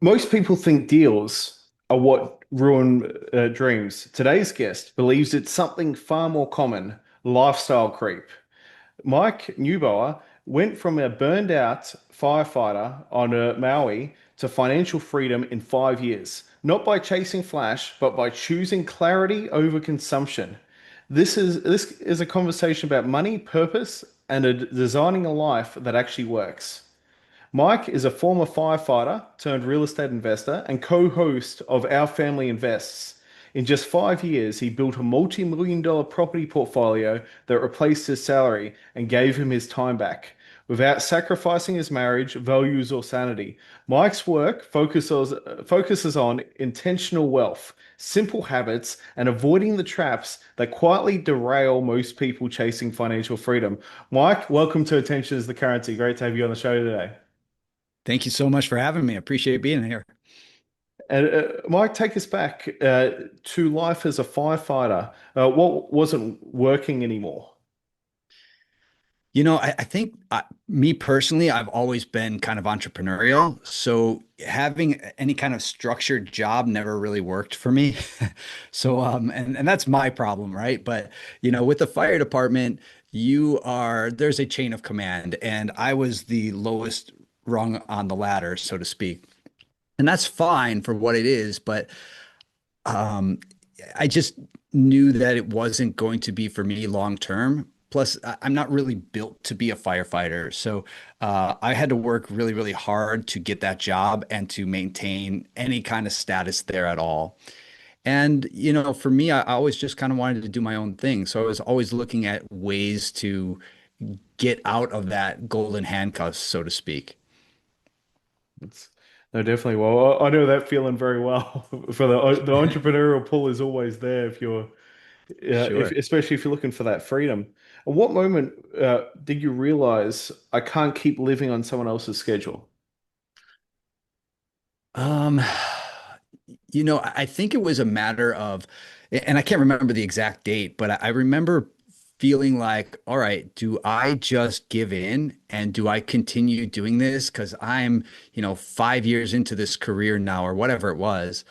Most people think deals are what ruin dreams. Today's guest believes it's something far more common, lifestyle creep. Mike Neubauer went from a burned out firefighter on Maui to financial freedom in 5 years, not by chasing flash, but by choosing clarity over consumption. This is a conversation about money, purpose, and designing a life that actually works. Mike is a former firefighter turned real estate investor and co-host of Our Family Invests. In just 5 years, he built a multi-million-dollar property portfolio that replaced his salary and gave him his time back without sacrificing his marriage, values, or sanity. Mike's work focuses on intentional wealth, simple habits, and avoiding the traps that quietly derail most people chasing financial freedom. Mike, welcome to Attention is the Currency. Great to have you on the show today. Thank you so much for having me. I appreciate being here. And Mike, take us back to life as a firefighter. What wasn't working anymore? I think me personally, I've always been kind of entrepreneurial. So having any kind of structured job never really worked for me. And that's my problem, right? But, with the fire department, there's a chain of command, and I was the lowest rung on the ladder, so to speak. And that's fine for what it is, but Um, I just knew that it wasn't going to be for me long term. Plus, I'm not really built to be a firefighter. So I had to work really, really hard to get that job and to maintain any kind of status there at all. And, for me, I always just kind of wanted to do my own thing. So I was always looking at ways to get out of that golden handcuffs, so to speak. It's, no, definitely. Well, I know that feeling very well. For the entrepreneurial pull is always there if you're, if Sure. especially if you're looking for that freedom. At what moment did you realize I can't keep living on someone else's schedule? Um, I think it was a matter of, and I can't remember the exact date, but I remember feeling like, all right, do I just give in and do I continue doing this? Because I'm, 5 years into this career now, or whatever it was.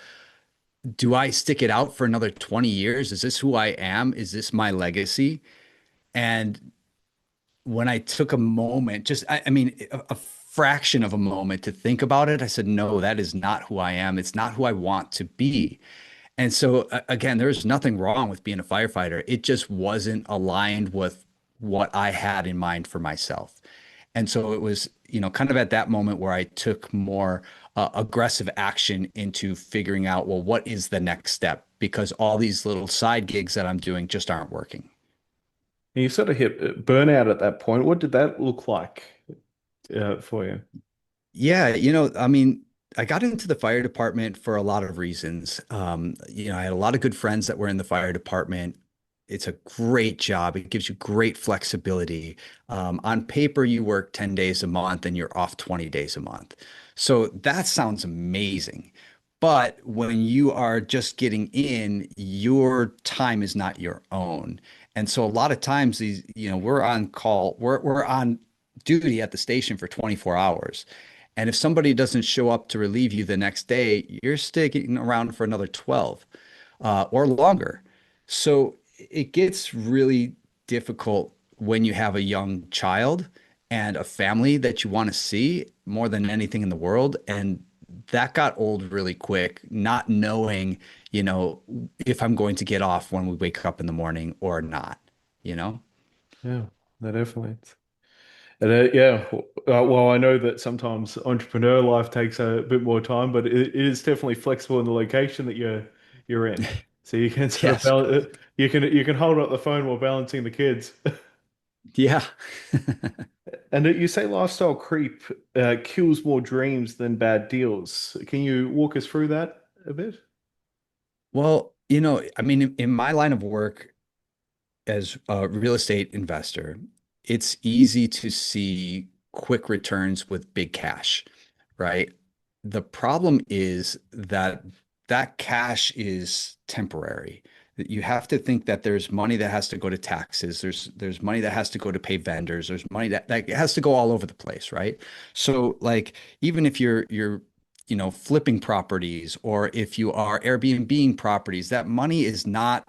Do I stick it out for another 20 years? Is this who I am? Is this my legacy? And when I took a moment, I mean, a fraction of a moment to think about it, I said, no, that is not who I am. It's not who I want to be. And so, again, there's nothing wrong with being a firefighter. It just wasn't aligned with what I had in mind for myself. And so it was, kind of at that moment where I took more aggressive action into figuring out, well, what is the next step? Because all these little side gigs that I'm doing just aren't working. And you sort of hit burnout at that point. What did that look like for you? Yeah, I mean, I got into the fire department for a lot of reasons. I had a lot of good friends that were in the fire department. It's a great job. It gives you great flexibility. On paper, you work 10 days a month and you're off 20 days a month. So that sounds amazing. But when you are just getting in, your time is not your own. And so a lot of times we're on call, we're on duty at the station for 24 hours. And if somebody doesn't show up to relieve you the next day, you're sticking around for another 12 or longer. So it gets really difficult when you have a young child and a family that you want to see more than anything in the world. And that got old really quick, not knowing, if I'm going to get off when we wake up in the morning or not, you know? Yeah, no, definitely. And yeah, well, I know that sometimes entrepreneur life takes a bit more time, but it is definitely flexible in the location that you're in. So you can sort of Yes. you can hold up the phone while balancing the kids. Yeah. And you say lifestyle creep kills more dreams than bad deals. Can you walk us through that a bit? Well, I mean, in my line of work as a real estate investor, it's easy to see quick returns with big cash, right? The problem is that that cash is temporary. That you have to think that there's money that has to go to taxes. There's money that has to go to pay vendors. There's money that has to go all over the place, right? So like even if you're flipping properties or if you are Airbnb properties, that money is not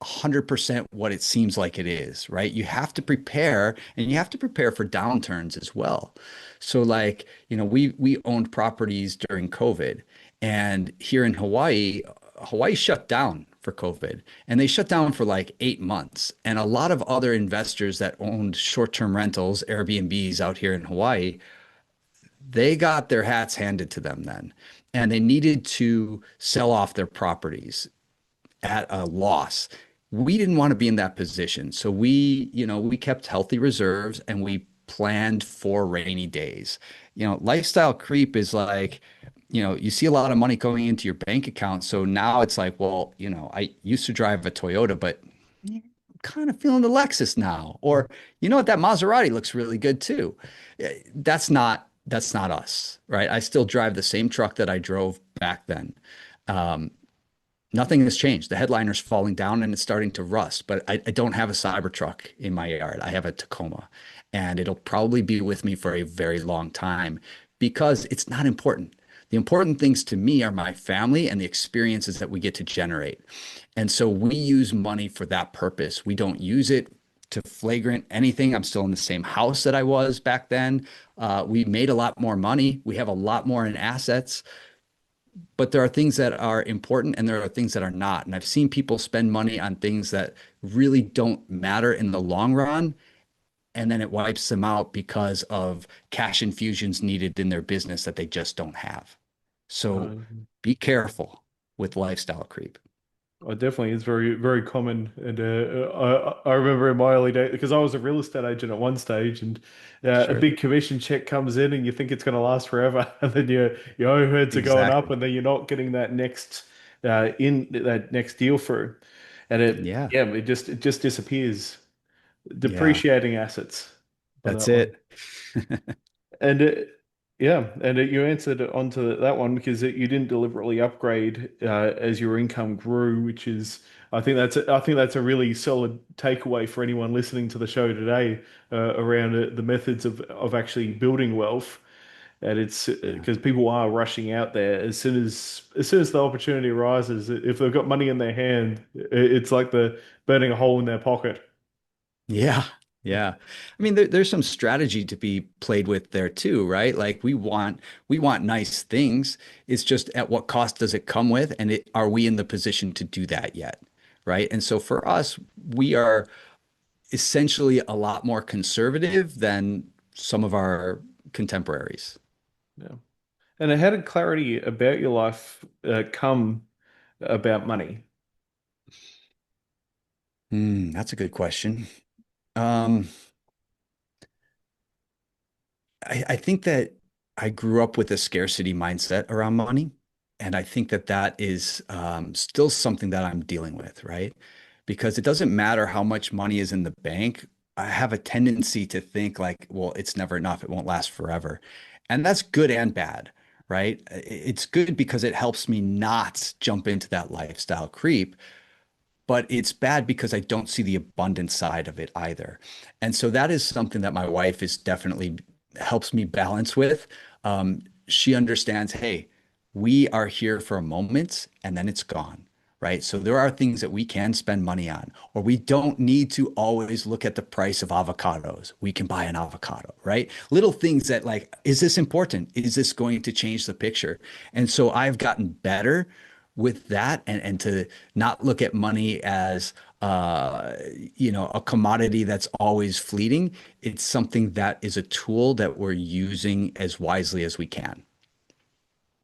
100% what it seems like it is, right? You have to prepare and you have to prepare for downturns as well. So like, we owned properties during COVID and here in Hawaii, Hawaii shut down for COVID and they shut down for like 8 months. And a lot of other investors that owned short-term rentals, Airbnbs out here in Hawaii, they got their hats handed to them then. And they needed to sell off their properties at a loss. We didn't want to be in that position. So we kept healthy reserves and we planned for rainy days. Lifestyle creep is like, you see a lot of money going into your bank account. So now it's like, well, I used to drive a Toyota, but I'm kind of feeling the Lexus now. Or you know what, that Maserati looks really good too. That's not us, right? I still drive the same truck that I drove back then. Um, Nothing has changed. The headliner's falling down and it's starting to rust, but I don't have a Cybertruck in my yard. I have a Tacoma, and it'll probably be with me for a very long time because it's not important. The important things to me are my family and the experiences that we get to generate. And so we use money for that purpose. We don't use it to flagrant anything. I'm still in the same house that I was back then. We made a lot more money. We have a lot more in assets, but there are things that are important and there are things that are not. And I've seen people spend money on things that really don't matter in the long run. And then it wipes them out because of cash infusions needed in their business that they just don't have. So Um, be careful with lifestyle creep. Definitely, it's very, very common. And I remember in my early days, because I was a real estate agent at one stage, and a Sure. big commission check comes in, and you think it's going to last forever, and then your overheads are going up, Exactly. and then you're not getting that next deal through, and Yeah. it just disappears, Yeah. depreciating assets on That's that one. it. And yeah, and you answered onto that one because you didn't deliberately upgrade as your income grew, which is I think that's a really solid takeaway for anyone listening to the show today around the methods of actually building wealth. And it's Yeah. because people are rushing out there as soon as the opportunity arises. If they've got money in their hand, it's like the burning a hole in their pocket. Yeah. Yeah. I mean, there's some strategy to be played with there too, right? Like we want nice things. It's just at what cost does it come with? And are we in the position to do that yet? Right. And so for us, we are essentially a lot more conservative than some of our contemporaries. Yeah. And how did clarity about your life come about money? That's a good question. Um, I think that I grew up with a scarcity mindset around money. And I think that that is still something that I'm dealing with, right? Because it doesn't matter how much money is in the bank. I have a tendency to think like, well, it's never enough. It won't last forever. And that's good and bad, right? It's good because it helps me not jump into that lifestyle creep, but it's bad because I don't see the abundant side of it either. And so that is something that my wife is definitely helps me balance with. She understands, hey, we are here for a moment and then it's gone, right? So there are things that we can spend money on, or we don't need to always look at the price of avocados. We can buy an avocado, right? Little things that like, is this important? Is this going to change the picture? And so I've gotten better with that and to not look at money as a commodity that's always fleeting. It's something that is a tool that we're using as wisely as we can.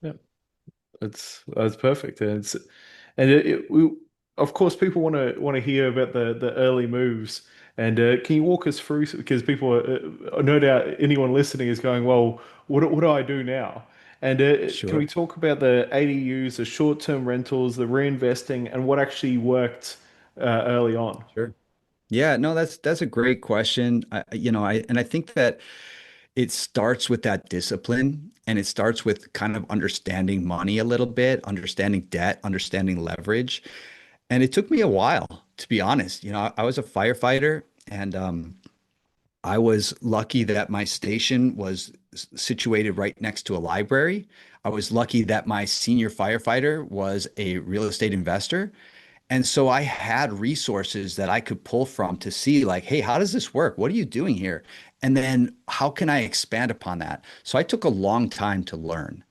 Yeah, that's perfect. And we, of course, people want to hear about the early moves. And can you walk us through because people no doubt anyone listening is going, well, what do I do now? And can we Sure. talk about the ADUs, the short-term rentals, the reinvesting, and what actually worked early on? Sure. Yeah, no, that's a great question. I think that it starts with that discipline and it starts with kind of understanding money a little bit, understanding debt, understanding leverage. And it took me a while, to be honest. I was a firefighter and I was lucky that my station was situated right next to a library. I was lucky that my senior firefighter was a real estate investor. And so I had resources that I could pull from to see, like, hey, how does this work? What are you doing here? And then how can I expand upon that? So I took a long time to learn.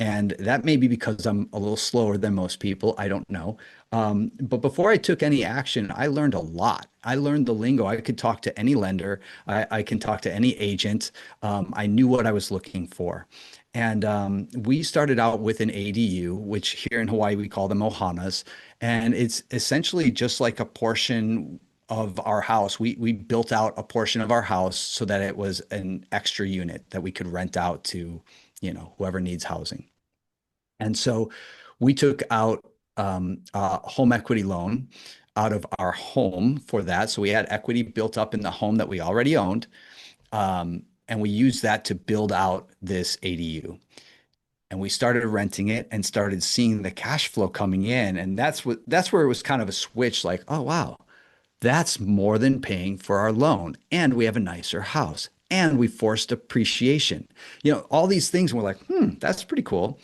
And that may be because I'm a little slower than most people. I don't know. But before I took any action, I learned a lot. I learned the lingo. I could talk to any lender. I can talk to any agent. I knew what I was looking for. And we started out with an ADU, which here in Hawaii we call them ohanas. And it's essentially just like a portion of our house. We built out a portion of our house so that it was an extra unit that we could rent out to, whoever needs housing. And so we took out a home equity loan out of our home for that. So we had equity built up in the home that we already owned. And we used that to build out this ADU. And we started renting it and started seeing the cash flow coming in. And that's where it was kind of a switch, like, oh wow, that's more than paying for our loan. And we have a nicer house. And we forced appreciation. All these things. And we're like, that's pretty cool.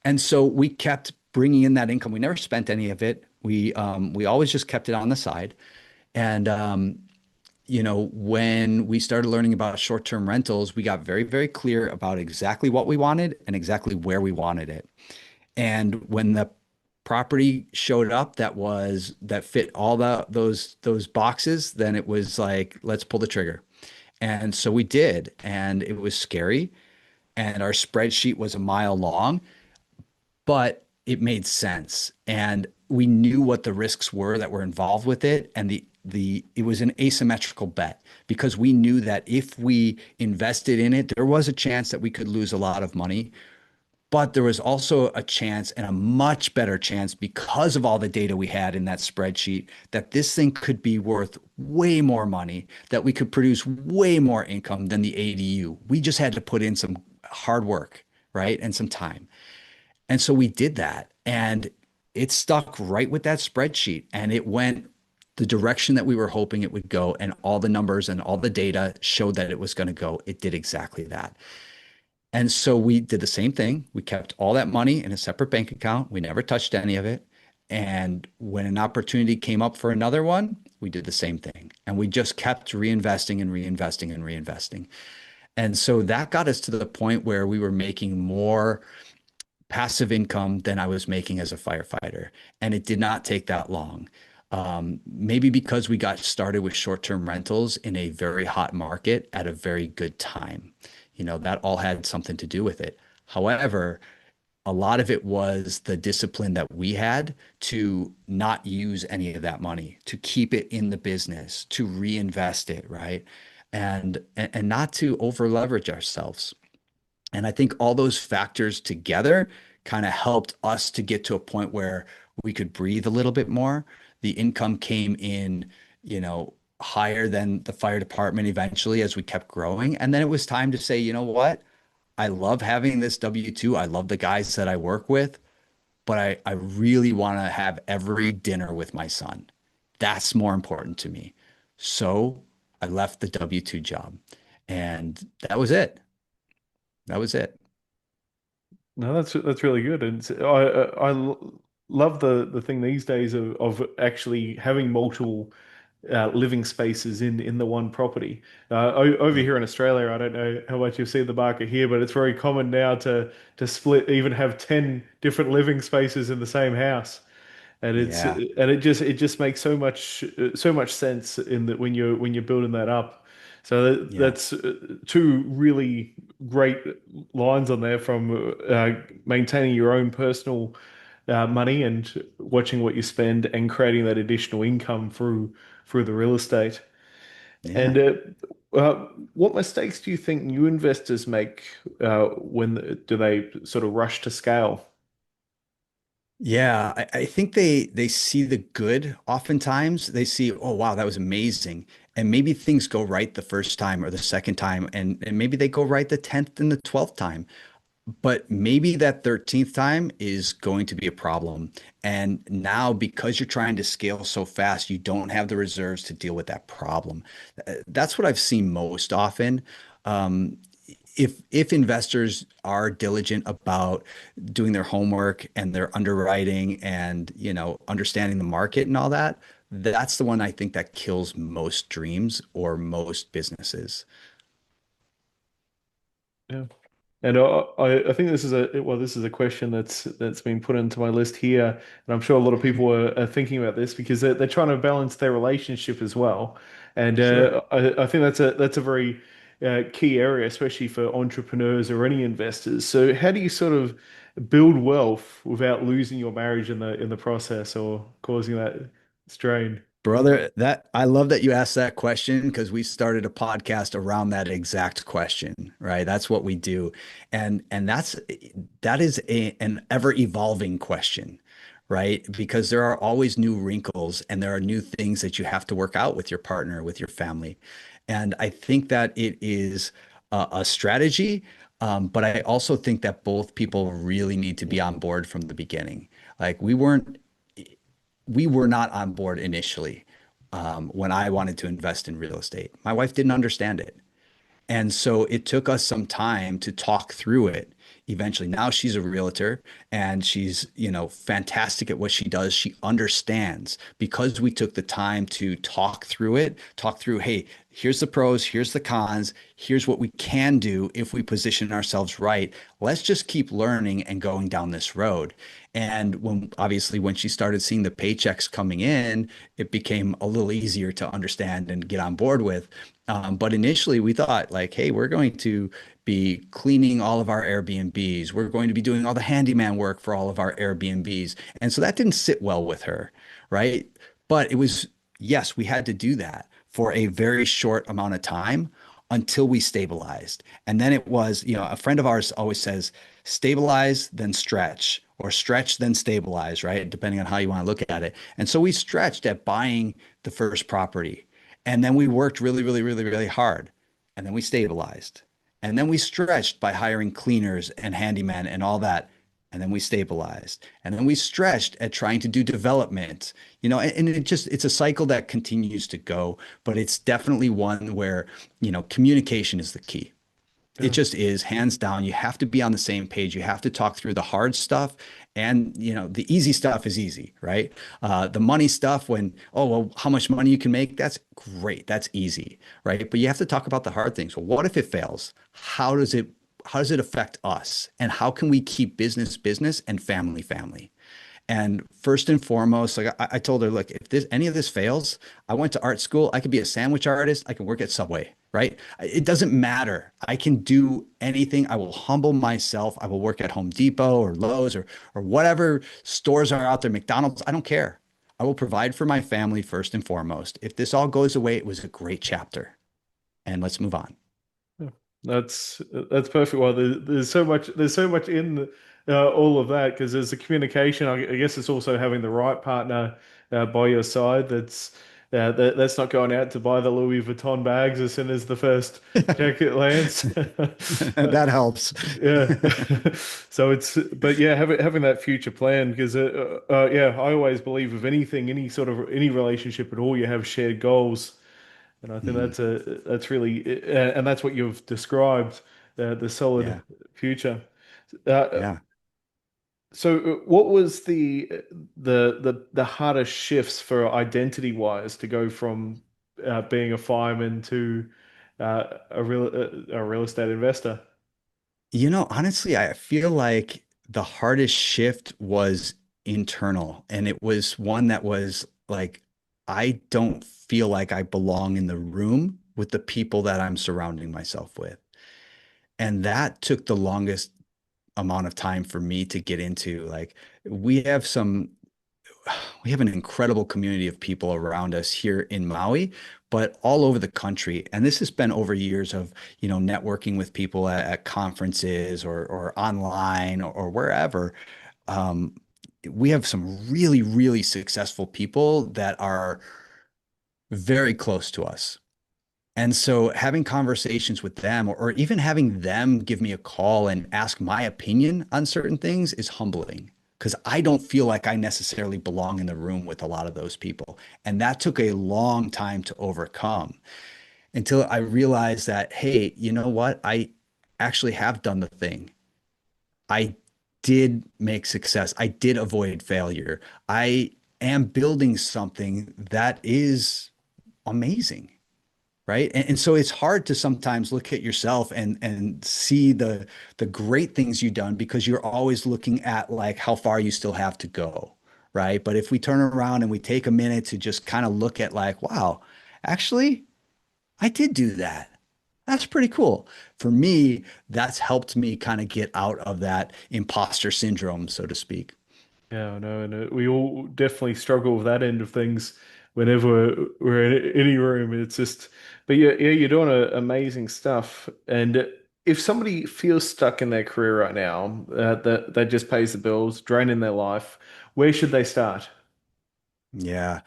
And so we kept bringing in that income. We never spent any of it. We always just kept it on the side. And when we started learning about short-term rentals, we got very, very clear about exactly what we wanted and exactly where we wanted it. And when the property showed up that fit all those boxes, then it was like, let's pull the trigger. And so we did, and it was scary. And our spreadsheet was a mile long, but it made sense. And we knew what the risks were that were involved with it. And it was an asymmetrical bet because we knew that if we invested in it, there was a chance that we could lose a lot of money. But there was also a chance, and a much better chance because of all the data we had in that spreadsheet, that this thing could be worth way more money, that we could produce way more income than the ADU. We just had to put in some hard work, right? And some time. And so we did that, and it stuck right with that spreadsheet, and it went the direction that we were hoping it would go. And all the numbers and all the data showed that it was going to go. It did exactly that. And so we did the same thing. We kept all that money in a separate bank account. We never touched any of it. And when an opportunity came up for another one, we did the same thing. And we just kept reinvesting and reinvesting and reinvesting. And so that got us to the point where we were making more passive income than I was making as a firefighter. And it did not take that long. Maybe because we got started with short-term rentals in a very hot market at a very good time. That all had something to do with it. However, a lot of it was the discipline that we had to not use any of that money, to keep it in the business, to reinvest it, right? And not to over leverage ourselves. And I think all those factors together kind of helped us to get to a point where we could breathe a little bit more. The income came in, higher than the fire department eventually as we kept growing. And then it was time to say, you know what? I love having this W-2. I love the guys that I work with, but I really want to have every dinner with my son. That's more important to me. So I left the W-2 job, and that was it. That was it. No, that's really good, and love the thing these days of actually having multiple living spaces in the one property. Over Yeah. here in Australia, I don't know how much you see the market here, but it's very common now to split, even have 10 different living spaces in the same house. And Yeah. it just makes so much sense in that when you're building that up. So Yeah. that's two really great lines on there from maintaining your own personal money and watching what you spend and creating that additional income through the real estate. Yeah. And what mistakes do you think new investors make when do they sort of rush to scale? Yeah, I think they see the good oftentimes. They see, oh wow, that was amazing. And maybe things go right the first time or the second time, and maybe they go right the 10th and the 12th time. But maybe that 13th time is going to be a problem. And now, because you're trying to scale so fast, you don't have the reserves to deal with that problem. That's what I've seen most often. if investors are diligent about doing their homework and their underwriting and, understanding the market and all that, that's the one I think that kills most dreams or most businesses. Yeah. And I think this is a question that's been put into my list here, and I'm sure a lot of people are thinking about this because they're trying to balance their relationship as well, and Sure. I think that's a very key area, especially for entrepreneurs or any investors. So how do you sort of build wealth without losing your marriage in the process or causing that strain? Brother, that I love that you asked that question because we started a podcast around that exact question, right? That's what we do. And that is an ever evolving question, right? Because there are always new wrinkles and there are new things that you have to work out with your partner, with your family. And I think that it is a strategy, but I also think that both people really need to be on board from the beginning. Like we were not on board initially when I wanted to invest in real estate. My wife didn't understand it. And so it took us some time to talk through it. Eventually, now she's a realtor and she's, fantastic at what she does. She understands because we took the time to talk through it, talk through, hey, here's the pros, here's the cons, here's what we can do if we position ourselves right. Let's just keep learning and going down this road. And when she started seeing the paychecks coming in, it became a little easier to understand and get on board with. But initially, we thought like, hey, we're going to be cleaning all of our Airbnbs. We're going to be doing all the handyman work for all of our Airbnbs. And so that didn't sit well with her, right? But it was, yes, we had to do that for a very short amount of time until we stabilized. And then it was, a friend of ours always says, stabilize, then stretch, or stretch, then stabilize, right? Depending on how you want to look at it. And so we stretched at buying the first property. And then we worked really, really, really, really hard. And then we stabilized. And then we stretched by hiring cleaners and handymen and all that. And then we stabilized. And then we stretched at trying to do development, and it's a cycle that continues to go, but it's definitely one where, communication is the key. It Yeah. just is hands down. You have to be on the same page. You have to talk through the hard stuff. And, the easy stuff is easy, right? The money stuff, when, oh, well, how much money you can make, that's great. That's easy, right? But you have to talk about the hard things. Well, what if it fails? How does it affect us? And how can we keep business business and family family? And first and foremost, like I told her, look, if any of this fails, I went to art school. I could be a sandwich artist. I can work at Subway, right? It doesn't matter. I can do anything. I will humble myself. I will work at Home Depot or Lowe's or whatever stores are out there, McDonald's. I don't care. I will provide for my family first and foremost. If this all goes away, it was a great chapter, and let's move on. Yeah. That's perfect. Well, there's so much in all of that because there's the communication. I guess it's also having the right partner by your side. That's not going out to buy the Louis Vuitton bags as soon as the first check it lands. That helps. Yeah. So but yeah, having that future plan because yeah, I always believe with anything, any relationship at all, you have shared goals. And I think Mhm. that's really, and that's what you've described, the solid Yeah. future. Uh, Yeah. so, what was the hardest shifts for identity wise to go from being a fireman to a real estate investor? Honestly, I feel like the hardest shift was internal, and it was one that was like, I don't feel like I belong in the room with the people that I'm surrounding myself with. And that took the longest amount of time for me to get into. Like, we have some we have an incredible community of people around us here in Maui, but all over the country. And this has been over years of, networking with people at conferences or online or wherever. Um, we have some really, really successful people that are very close to us. And so having conversations with them or even having them give me a call and ask my opinion on certain things is humbling because I don't feel like I necessarily belong in the room with a lot of those people. And that took a long time to overcome until I realized that, hey, you know what? actually have done the thing. I did make success. I did avoid failure. I am building something that is amazing, right? And so it's hard to sometimes look at yourself and see the great things you've done because you're always looking at like how far you still have to go, right? But if we turn around and we take a minute to just kind of look at like, wow, actually, I did do that. That's pretty cool. For me, that's helped me kind of get out of that imposter syndrome, so to speak. Yeah, I know, and we all definitely struggle with that end of things whenever we're in any room. It's just, but yeah, you're doing amazing stuff. And if somebody feels stuck in their career right now, that just pays the bills, draining their life, where should they start? Yeah.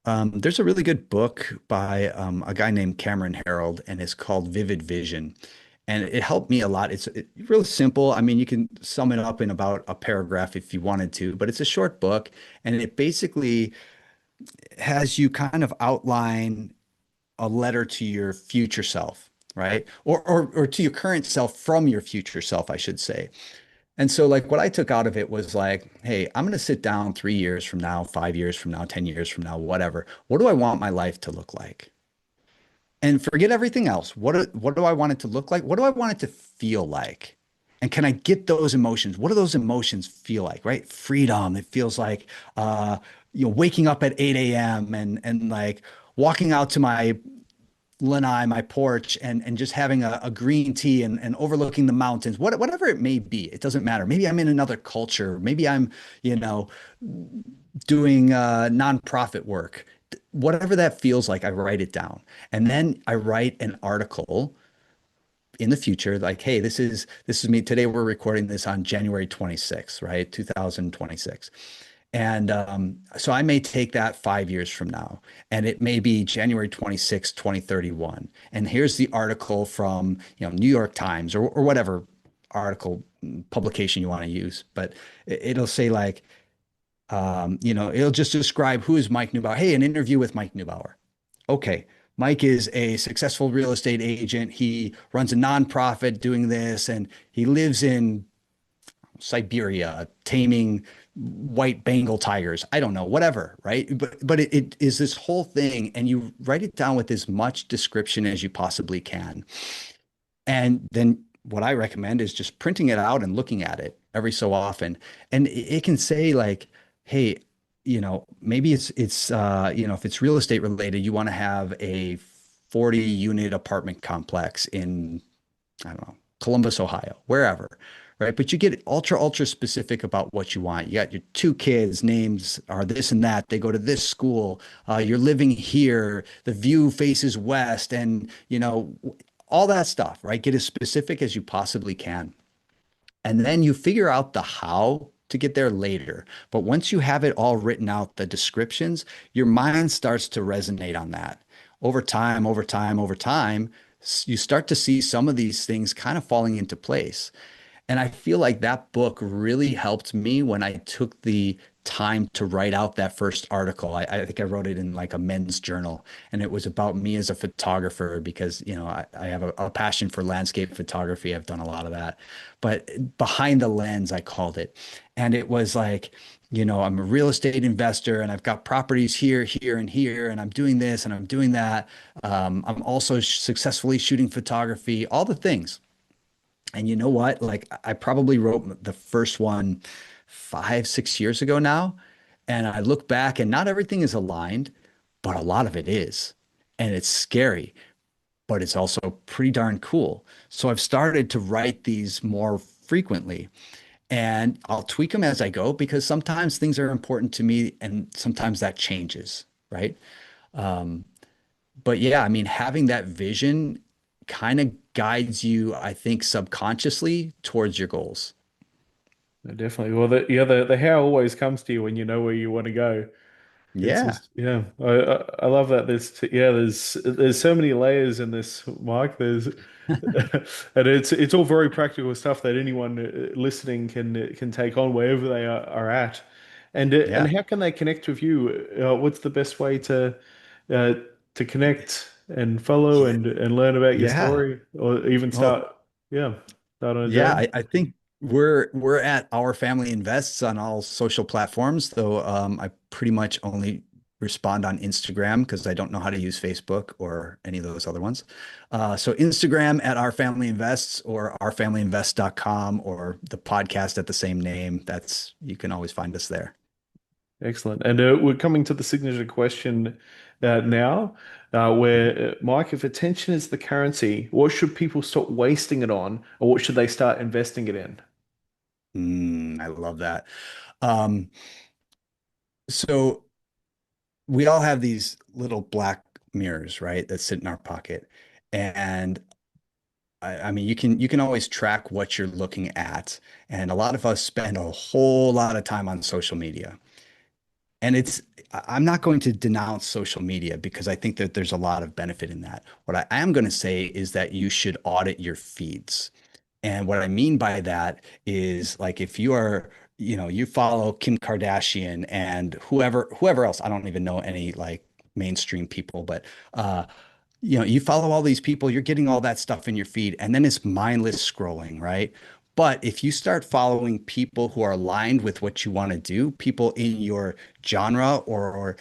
There's a really good book by a guy named Cameron Harold, and it's called Vivid Vision. And it helped me a lot. It's real simple. I mean, you can sum it up in about a paragraph if you wanted to, but it's a short book, and it basically has you kind of outline a letter to your future self, right? Or to your current self from your future self, I should say. And so, like, what I took out of it was like, hey, I'm going to sit down 3 years from now, 5 years from now, 10 years from now, whatever. What do I want my life to look like? And forget everything else. What do I want it to look like? What do I want it to feel like? And can I get those emotions? What do those emotions feel like, right? Freedom. It feels like, waking up at 8 a.m. and like walking out to my lanai, my porch, and just having a green tea and overlooking the mountains, whatever it may be. It doesn't matter. Maybe I'm in another culture. Maybe I'm, you know, doing nonprofit work. Whatever that feels like, I write it down. And then I write an article in the future, like, hey, this is me. Today we're recording this on January 26th, right? 2026. And so I may take that 5 years from now, and it may be January 26th, 2031. And here's the article from, New York Times or whatever article publication you want to use. But it'll say like, it'll just describe who is Mike Neubauer. Hey, an interview with Mike Neubauer. Okay. Mike is a successful real estate agent. He runs a nonprofit doing this, and he lives in Siberia, taming white Bengal tigers. I don't know, whatever, right? But it is this whole thing, and you write it down with as much description as you possibly can. And then what I recommend is just printing it out and looking at it every so often. And it can say like, hey, maybe if it's real estate related, you want to have a 40 unit apartment complex in, I don't know, Columbus, Ohio, wherever, right? But you get ultra, ultra specific about what you want. You got your two kids, names are this and that. They go to this school. You're living here. The view faces west, and all that stuff, right? Get as specific as you possibly can. And then you figure out the how to get there later. But once you have it all written out, the descriptions, your mind starts to resonate on that. Over time, over time, over time, you start to see some of these things kind of falling into place. And I feel like that book really helped me when I took the time to write out that first article. I think I wrote it in like a men's journal, and it was about me as a photographer because, I have a passion for landscape photography. I've done a lot of that, but behind the lens, I called it. And it was like, I'm a real estate investor and I've got properties here, here, and here, and I'm doing this and I'm doing that. I'm also successfully shooting photography, all the things. And you know what? Like I probably wrote the first one 5, 6 years ago now. And I look back and not everything is aligned, but a lot of it is. And it's scary, but it's also pretty darn cool. So I've started to write these more frequently. And I'll tweak them as I go because sometimes things are important to me and sometimes that changes, right? Um, but yeah, I mean, having that vision kind of guides you, I think, subconsciously towards your goals. Definitely. Well, the how always comes to you when you know where you want to go. It's Yeah. just I love that there's so many layers in this, Mike. There's and it's all very practical stuff that anyone listening can take on wherever they are at. And Yeah. how can they connect with you? What's the best way uh, to connect and follow Yeah. and learn about your Yeah. story or even Well, start? Yeah. Start on a Yeah, journey. I think we're at Our Family Invests on all social platforms, though I pretty much only respond on Instagram because I don't know how to use Facebook or any of those other ones. So Instagram at Our Family Invests or ourfamilyinvest.com or the podcast at the same name. That's you can always find us there. Excellent. And we're coming to the signature question now, where Mike, if attention is the currency, what should people stop wasting it on, or what should they start investing it in? I love that. Um, so we all have these little black mirrors, right, that sit in our pocket. And I mean, you can always track what you're looking at. And a lot of us spend a whole lot of time on social media. And I'm not going to denounce social media because I think that there's a lot of benefit in that. What I am going to say is that you should audit your feeds. And what I mean by that is like if you are, you follow Kim Kardashian and whoever else, I don't even know any like mainstream people, but you follow all these people, you're getting all that stuff in your feed, and then it's mindless scrolling, right? But if you start following people who are aligned with what you want to do, people in your genre or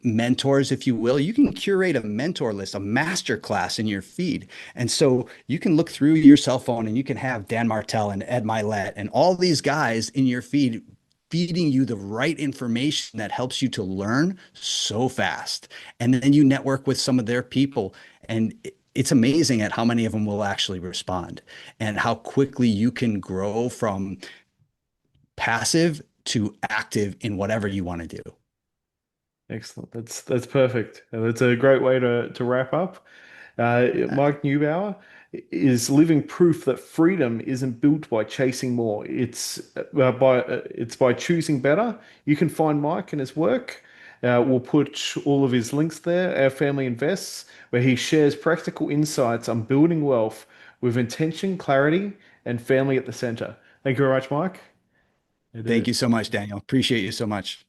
mentors, if you will, you can curate a mentor list, a master class in your feed. And so you can look through your cell phone and you can have Dan Martell and Ed Milet and all these guys in your feed feeding you the right information that helps you to learn so fast. And then you network with some of their people, and it's amazing at how many of them will actually respond and how quickly you can grow from passive to active in whatever you want to do. Excellent. That's perfect. That's a great way to wrap up. Mike Neubauer is living proof that freedom isn't built by chasing more. It's by choosing better. You can find Mike and his work. We'll put all of his links there. Our Family Invests, where he shares practical insights on building wealth with intention, clarity, and family at the center. Thank you very much, Mike. Thank And, you so much, Daniel. Appreciate you so much.